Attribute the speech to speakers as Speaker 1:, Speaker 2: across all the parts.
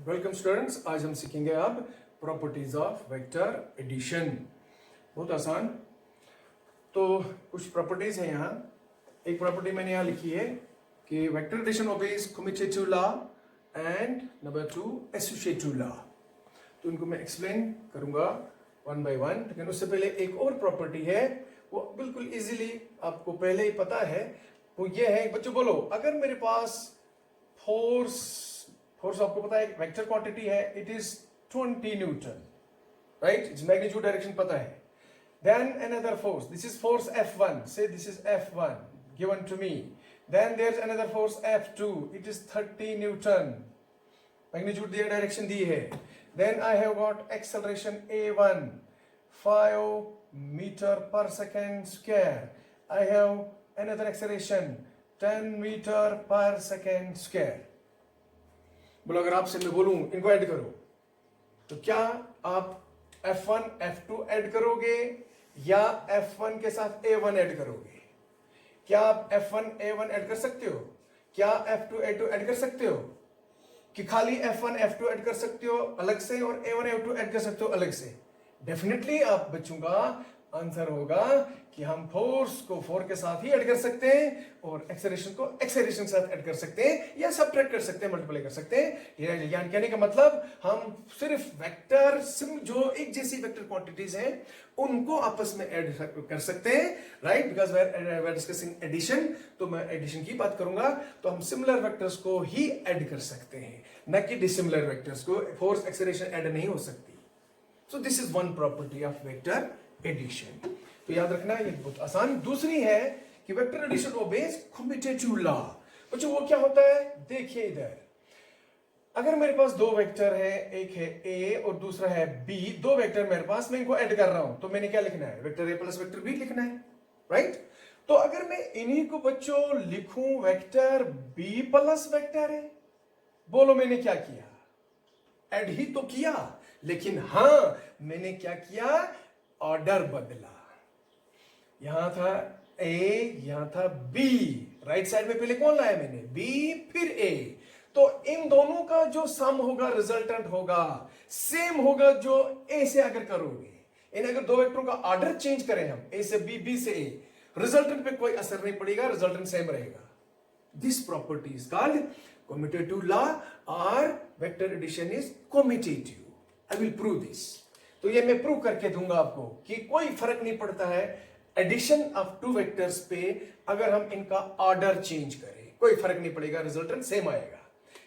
Speaker 1: Welcome students, आज हम सीखेंगे अब प्रॉपर्टीज ऑफ वेक्टर एडिशन। बहुत आसान। तो कुछ प्रॉपर्टीज है यहाँ। एक प्रॉपर्टी मैंने यहाँ लिखी है कि vector addition obeys commutative law and number 2 associative law. तो इनको मैं एक्सप्लेन करूंगा वन बाय वन। लेकिन उससे पहले एक और प्रॉपर्टी है, वो बिल्कुल इजीली आपको पहले ही पता है। वो ये है, बच्चों बोलो, अगर मेरे पास फोर्स आपको पता है वेक्टर क्वांटिटी है, it is 20 newton, right? Its magnitude direction पता है। Then another force, this is force F1, say this is F1 given to me. Then there is another force F2, it is 30 newton, magnitude दिया, direction दी है। Then I have got acceleration A1 5 metre per second square. I have another acceleration 10 metre per second square. बोलो, अगर आपसे मैं बोलूं इनको add करो, तो क्या आप F1 F2 ऐड करोगे या F1 के साथ A1 ऐड करोगे? क्या आप F1 A1 ऐड कर सकते हो? क्या F2 A2 ऐड कर सकते हो? कि खाली F1 F2 ऐड कर सकते हो अलग से और A1 A2 ऐड कर सकते हो अलग से? डेफिनेटली आप बच्चों का आंसर होगा कि हम फोर्स को फोर्स के साथ ही ऐड कर सकते हैं और एक्सेलरेशन को एक्सेलरेशन के साथ ऐड कर सकते हैं, या सबट्रैक्ट कर सकते हैं, मल्टीप्लाई कर सकते हैं। यानी कहने का मतलब हम सिर्फ वेक्टर जो एक जैसी वेक्टर क्वांटिटीज हैं उनको आपस में ऐड कर सकते हैं, right? Because we are discussing addition, तो मैं एडिशन की बात करूंगा, तो हम सिमिलर वेक्टर्स को ही ऐड कर सकते हैं, न कि डिसिमिलर वेक्टर्स को। फोर्स एक्सेलरेशन ऐड नहीं हो सकती। So this is one property of vector addition. तो याद रखना, ये बहुत आसान। दूसरी है कि vector addition obeys commutative law. बच्चों वो क्या होता है, देखिए इधर। अगर मेरे पास दो वेक्टर है, एक है ए और दूसरा है बी, दो वेक्टर मेरे पास, मैं इनको ऐड कर रहा हूं, तो मैंने क्या लिखना है? Vector A plus vector B लिखना है, राइट? तो अगर मैं इन्हीं को बच्चों लिखूं vector B plus vector A, बोलो मैंने क्या किया? ऐड ही तो किया, लेकिन हां मैंने क्या किया? ऑर्डर बदला। यहां था ए, यहां था बी, राइट साइड में पहले कौन लाया मैंने? बी, फिर ए। तो इन दोनों का जो सम होगा, रिजल्टेंट होगा, सेम होगा जो ए से अगर करोगे। इन अगर दो वेक्टरों का ऑर्डर चेंज करें हम, ए से बी, बी से ए, रिजल्टेंट पे कोई असर नहीं पड़ेगा, रिजल्टेंट सेम रहेगा। This property is called commutative law और vector addition is commutative. I will prove this. तो ये मैं प्रूव करके दूंगा आपको कि कोई फर्क नहीं पड़ता है एडिशन ऑफ टू वेक्टर्स पे, अगर हम इनका ऑर्डर चेंज करें कोई फर्क नहीं पड़ेगा, रिजल्टेंट सेम आएगा।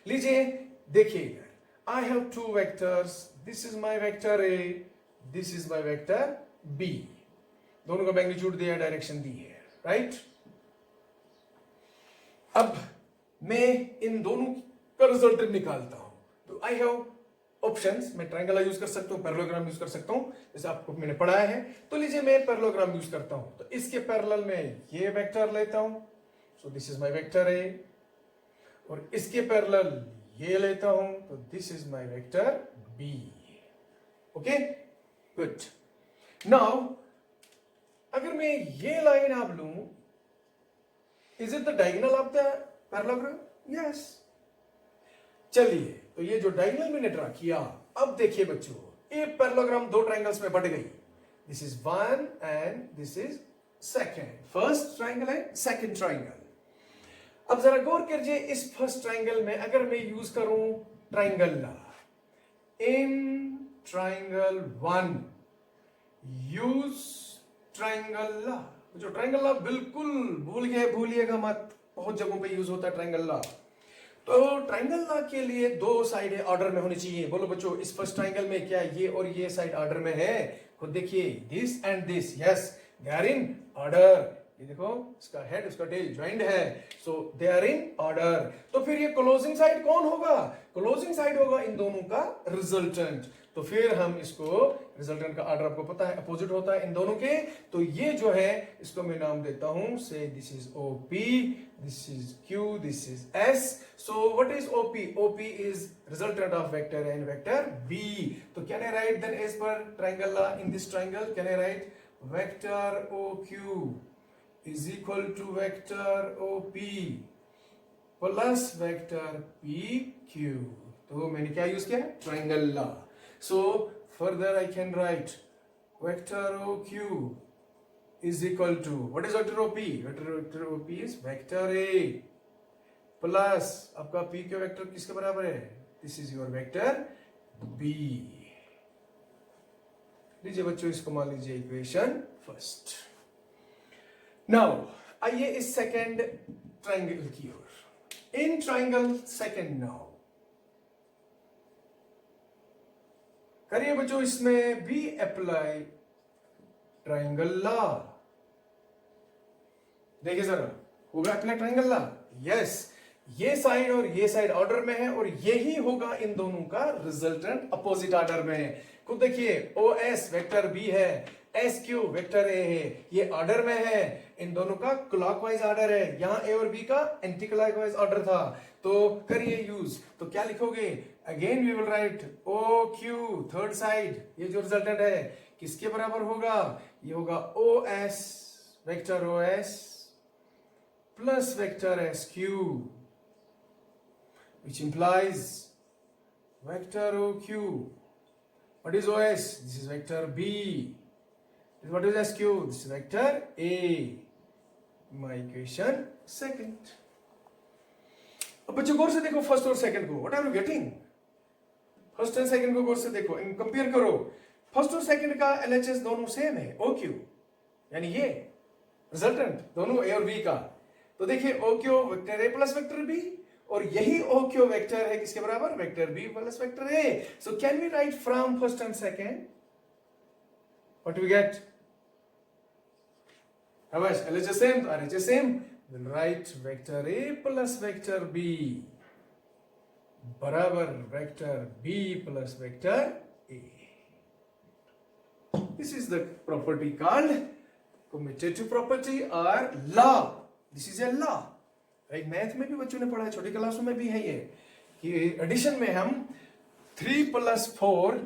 Speaker 1: लीजिए देखिए इधर, I have two vectors, this is my vector A, this is my vector B. दोनों का मैग्नीट्यूड दिया, डायरेक्शन दी है, राइट? अब मैं इन दोनों का रिजल्टेंट निकालता हूं, तो आई हैव ऑप्शंस। मैं ट्रायंगल यूज कर सकता हूं, पैरेललोग्राम यूज कर सकता हूं, जैसे आपको मैंने पढ़ाया है। तो लीजिए मैं पैरेललोग्राम यूज करता हूं, तो इसके पैरेलल में ये वेक्टर लेता हूं, so this is my vector A, और इसके पैरेलल ये लेता हूं, तो this is my vector B. Okay, good. Now अगर मैं ये लाइन आप लूं, is it the diagonal of the parallelogram? Yes. चलिए, तो ये जो डायगोनल मैंने ड्रा किया, अब देखिए बच्चों, ये पैरेललोग्राम दो ट्रायंगल्स में बट गई। This is one and this is second, first triangle and second triangle. अब जरा गौर कीजिए, इस फर्स्ट ट्रायंगल में अगर मैं यूज करूं triangle law, in triangle one use triangle law. जो ट्रायंगल लॉ बिल्कुल भूलिएगा मत, बहुत जगहों पे यूज होता है ट्रायंगल लॉ। तो ट्रायंगल लॉ के लिए दो साइडें ऑर्डर में होनी चाहिए। बोलो बच्चों, इस फर्स्ट ट्रायंगल में क्या ये और ये साइड ऑर्डर में है? खुद देखिए, this and this, yes, they are in order. ये देखो, इसका हेड उसका टेल ज्वाइंट है, सो दे आर इन ऑर्डर। तो फिर ये क्लोजिंग साइड कौन होगा? क्लोजिंग साइड होगा इन दोनों का रिजल्टेंट। तो फिर हम इसको, रिजल्टेंट का ऑर्डर आपको पता है अपोजिट होता है इन दोनों के, तो ये जो है इसको मैं नाम देता हूं, से this is OP, this is Q, this is S. So what is OP? OP is resultant of vector A and vector B. So can I write then as per triangle law in this triangle? Can I write vector OQ is equal to vector OP plus vector PQ. तो मैंने क्या use किया, triangle law. So further I can write vector O Q is equal to, what is vector OP? Vector OP is vector A plus आपका P के vector किसके बराबर है? This is your vector B. लीजिए बच्चों, इसको मान लीजिए इक्वेशन फर्स्ट. नाउ आइए इस सेकंड ट्राइंगल की ओर. इन ट्राइंगल सेकंड नाउ करिए बच्चों, इसमें भी अप्लाई ट्राइंगल लॉ. देखिए जरा, होगा अप्लाई ट्राइंगल लॉ. यस, ये साइड और ये साइड ऑर्डर में है और यही होगा इन दोनों का रिजल्टेंट अपोजिट ऑर्डर में. खुद देखिए, ओ एस वेक्टर बी है, एस क्यू वेक्टर ए है, ये ऑर्डर में है. इन दोनों का क्लॉकवाइज ऑर्डर है, यहां ए और बी का एंटी क्लॉकवाइज ऑर्डर था. तो करिए यूज. तो क्या लिखोगे? Again we will write O Q third side. ये जो रिजल्टेंट है किसके बराबर होगा? ये होगा O S vector O S plus vector S Q, which implies vector OQ. What is OS? This is vector B. What is SQ? This is vector A. My equation second. अब बच्चों गौर से देखो फर्स्ट और second को. What are you getting? First and second को गौर से देखो, compare करो. फर्स्ट और सेकंड का LHS दोनों सेम है, OQ, यानी ये रिजल्टेंट दोनों A और B का. तो देखिए OQ vector A plus vector B, और यही OQ वेक्टर है किसके बराबर? Vector B plus vector A. So can we write from first and second? What we get? Otherwise, LHS same, RHS same. We'll write vector A plus vector B बराबर vector B plus vector A. This is the property called commutative property or law. This is a law. Right, math में भी बच्चों ने पढ़ा है, छोटी क्लासों में भी है ये, कि एडिशन में हम 3 + 4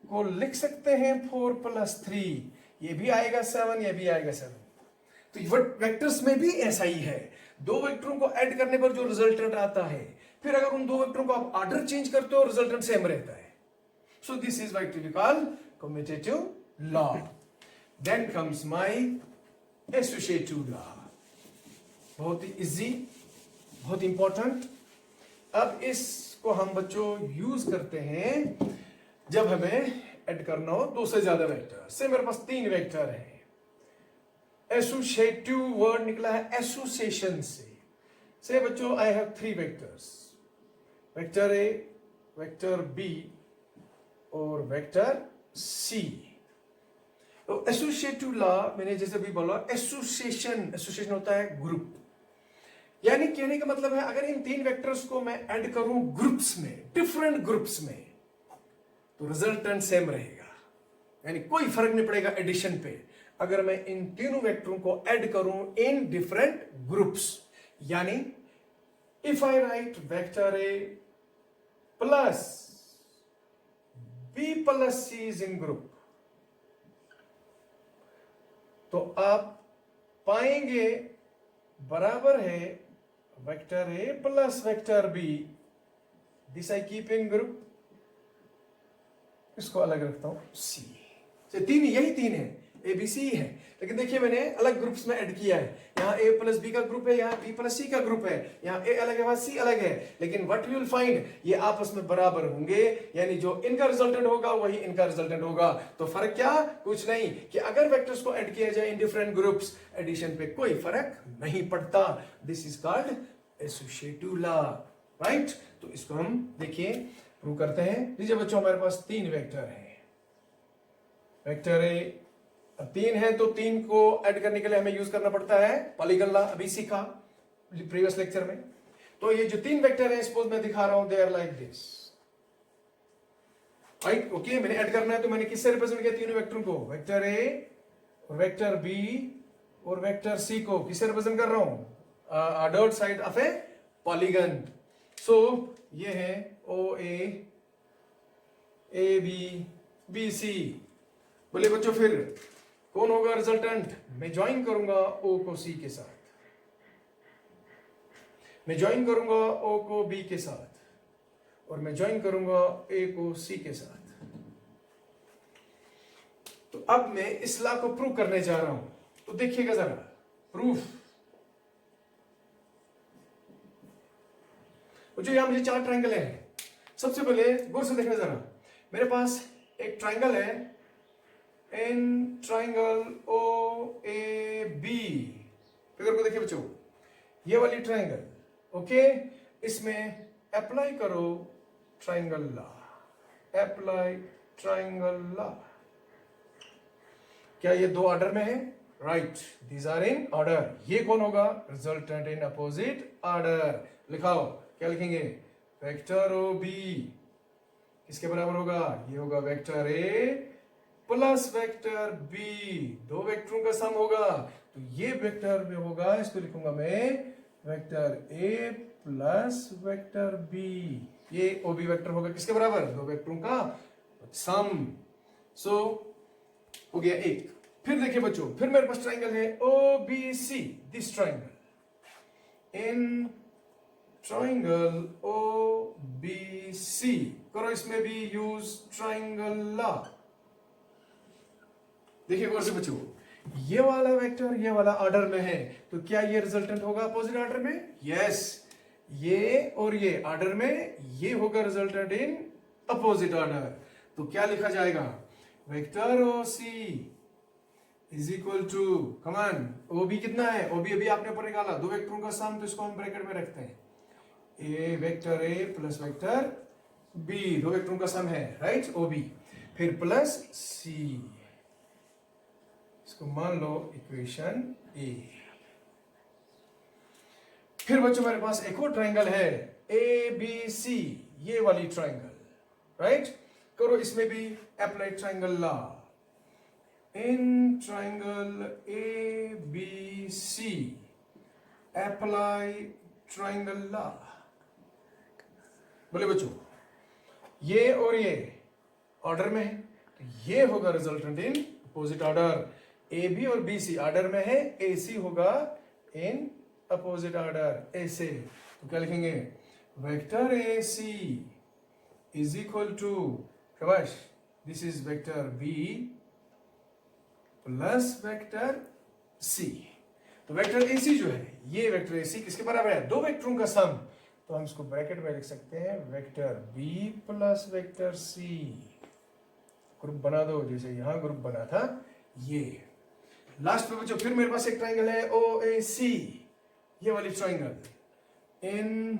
Speaker 1: को लिख सकते हैं 4 + 3. ये भी आएगा 7, ये भी आएगा 7. तो वेक्टर्स में भी ऐसा ही है. दो वेक्टरों को ऐड करने पर जो रिजल्टेंट आता है, फिर अगर उन दो वेक्टरों को आप ऑर्डर चेंज करते हो, रिजल्टेंट सेम रहता है. So this is what we call commutative law. Then comes my associative law. बहुत ही इजी, बहुत इंपॉर्टेंट. अब इसको हम बच्चों यूज करते हैं जब हमें ऐड करना हो दो से ज्यादा वेक्टर. से मेरे पास 3 वेक्टर है. एसोसिएटिव वर्ड निकला है एसोसिएशन से. से बच्चों I have 3 vectors, vector A, vector B और वेक्टर सी. तो एसोसिएटिव लॉ मैंने जैसे भी बोला, एसोसिएशन होता है ग्रुप. यानी कहने का मतलब है, अगर इन 3 वेक्टर्स को मैं ऐड करूं ग्रुप्स में, डिफरेंट ग्रुप्स में, तो रिजल्टेंट सेम रहेगा. यानी कोई फर्क नहीं पड़ेगा एडिशन पे, अगर मैं इन तीनों वेक्टरों को ऐड करूं इन डिफरेंट ग्रुप्स. यानी if I write vector A plus B plus C is in group, तो आप पाएंगे बराबर है vector A plus vector B. This I keep in group. इसको अलग रखता हूं सी से. 3 यही 3 है, ए बी सी है, लेकिन देखिए मैंने अलग ग्रुप्स में ऐड किया है. यहाँ ए प्लस बी का ग्रुप है, यहाँ बी प्लस सी का ग्रुप है, यहाँ ए अलग है, वहां सी अलग है. लेकिन व्हाट वी विल फाइंड, ये आपस में बराबर होंगे. यानी जो इनका रिजल्टेंट होगा वही इनका रिजल्टेंट होगा. तो फर्क क्या? कुछ नहीं, कि अगर वेक्टर्स को ऐड किया जाए इन डिफरेंट ग्रुप्स, एडिशन पे कोई फर्क नहीं पड़ता. This is called associative law. Right, तो इसको हम देखिए प्रूव करते हैं. लीजिए बच्चों, हमारे पास 3 वेक्टर है. वेक्टर ए 3 है, तो 3 को ऐड करने के लिए हमें यूज करना पड़ता है पॉलीगन लॉ, अभी सीखा प्रीवियस लेक्चर में. तो ये जो 3 वेक्टर है, सपोज मैं दिखा रहा हूं, they are like this. Right, okay. मैंने ऐड करना है, तो मैंने किससे रिप्रेजेंट किया तीनों वेक्टरों को? वेक्टर ए और वेक्टर बी और वेक्टर सी को किससे रिप्रेजेंट कर रहा हूं? Ordered side of a polygon. So ये है ओ ए बी बी सी. बोले बच्चों फिर कौन होगा रिजल्टेंट? मैं ज्वाइन करूंगा ओ को सी के साथ, मैं ज्वाइन करूंगा ओ को बी के साथ, और मैं ज्वाइन करूंगा ए को सी के साथ। तो अब मैं इस लॉ को प्रूव करने जा रहा हूं, तो देखिएगा जरा प्रूफ। जो यहां मुझे 4 ट्रायंगल है, सबसे पहले गौर से देखना जरा, मेरे पास एक ट्रायंगल है in triangle O A B. Figure को देखिए बच्चों, ये वाली ट्रायंगल, ओके, इसमें अप्लाई करो triangle law, apply triangle law. क्या ये 2 ऑर्डर में है? Right, these are in order. ये कौन होगा? Resultant in opposite order. लिखाओ, क्या लिखेंगे? वेक्टर ओ बी किसके बराबर होगा? ये होगा vector A plus vector B, 2 वेक्टरों का सम होगा। तो ये वेक्टर में होगा, इसको लिखूंगा मैं vector A plus vector B. ये ओ बी वेक्टर होगा किसके बराबर? 2 वेक्टरों का सम। सो हो गया एक। फिर देखिए बच्चों, फिर मेरे पास ट्रायंगल है O B C, this triangle in triangle O B C. करो इसमें भी यूज ट्रायंगल लॉ। देखिए गौर से बच्चों, ये वाला वेक्टर ये वाला ऑर्डर में है, तो क्या ये रिजल्टेंट होगा अपोजिट ऑर्डर में? यस, ये और ये ऑर्डर में, ये होगा रिजल्टेंट इन अपोजिट ऑर्डर। तो क्या लिखा जाएगा? Vector O C is equal to, come, on O कितना है? ओ बी अभी आपने ऊपर निकाला, 2 वेक्टरों का सम, तो इसको हम ब्रैकेट में रखते हैं। A vector A plus vector B, 2 वेक्टरों का सम है, राइट, ओ बी। फिर प्लस सी, इसको मान लो इक्वेशन ए। फिर बच्चों मेरे पास एक और ट्रायंगल है ए बी सी, ये वाली ट्रायंगल, राइट। करो इसमें भी apply triangle law in triangle A B C, apply triangle law. बोले बच्चों, ये और ये ऑर्डर में है, तो ये होगा resultant in opposite order. A B और बी सी ऑर्डर में है, ए सी होगा इन अपोजिट ऑर्डर, ऐसे। तो क्या लिखेंगे? Vector A C is equal to, शाबाश, this is vector B plus vector C. तो वेक्टर ए सी जो है, ये वेक्टर ए सी किसके बराबर है? 2 वेक्टरों का सम। तो हम इसको ब्रैकेट में लिख सकते हैं, vector B plus vector C. Group बना दो, जैसे यहां ग्रुप बना था ये। लास्ट में बच्चों फिर मेरे पास एक ट्रायंगल है ओ ए सी, ये वाली ट्रायंगल इन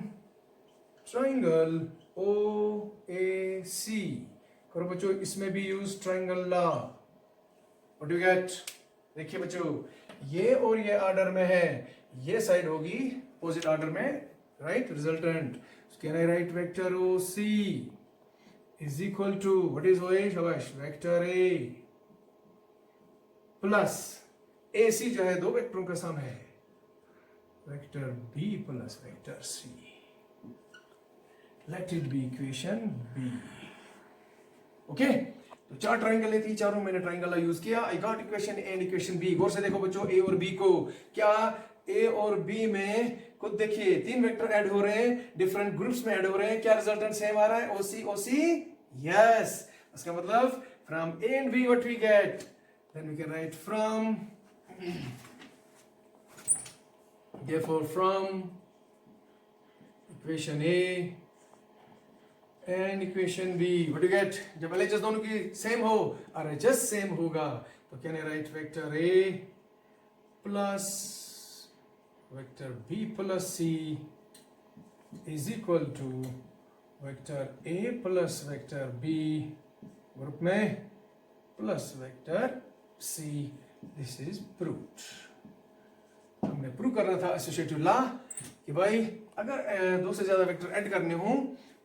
Speaker 1: ट्रायंगल ओ ए सी। करो बच्चों इसमें भी use triangle law. What do you get? देखिए बच्चों, ये और ये ऑर्डर में है, ये साइड होगी अपोजिट ऑर्डर में, right, resultant. Can I write vector O C is equal to, what is O A? शाबाश, वेक्टर ए प्लस ए सी जो है 2 वेक्टरों का सम है, vector B plus vector C. Let it be equation B. Okay, तो 4 triangle लेती, चारों मैंने ट्रायंगल यूज किया। I got equation A and equation B. गौर से देखो बच्चों, ए और बी को, क्या ए और बी में खुद देखिए 3 वेक्टर ऐड हो रहे हैं, डिफरेंट ग्रुप्स में ऐड हो रहे हैं, क्या रिजल्टेंट सेम आ रहा है? OC OC, yes. इसका मतलब from A and B what we get, then we can write from, therefore from equation A and equation B, what do you get? जब LHS दोनों की सेम हो, RHS सेम होगा, तो क्या नहीं, right vector A plus vector B plus C is equal to vector A plus vector B group में plus vector C। This is proved. हमने प्रूव करना था एसोसिएटिव लॉ कि भाई अगर 2 से ज्यादा वेक्टर ऐड करने हो,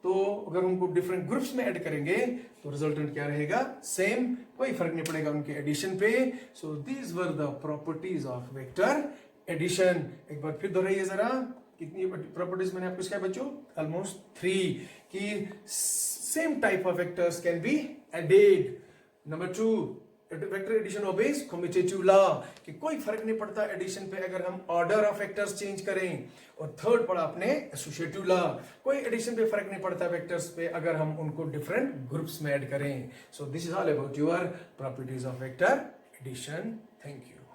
Speaker 1: तो अगर उनको डिफरेंट ग्रुप्स में ऐड करेंगे तो रिजल्टेंट क्या रहेगा? सेम, कोई फर्क नहीं पड़ेगा उनके एडिशन पे। So these were the properties of vector addition. एक बार फिर दोहराइए जरा, कितनी प्रॉपर्टीज मैंने आपको सिखाया बच्चों? ऑलमोस्ट 3, कि same type of vectors can be added. Number 2, vector addition obeys commutative law कि कोई फर्क नहीं पड़ता एडिशन पे अगर हम ऑर्डर ऑफ वेक्टर्स चेंज करें। और थर्ड पढ़ा आपने एसोसिएटिव लॉ, कोई एडिशन पे फर्क नहीं पड़ता वेक्टर्स पे अगर हम उनको डिफरेंट ग्रुप्स में ऐड करें। So this is all about your properties of vector addition. Thank you.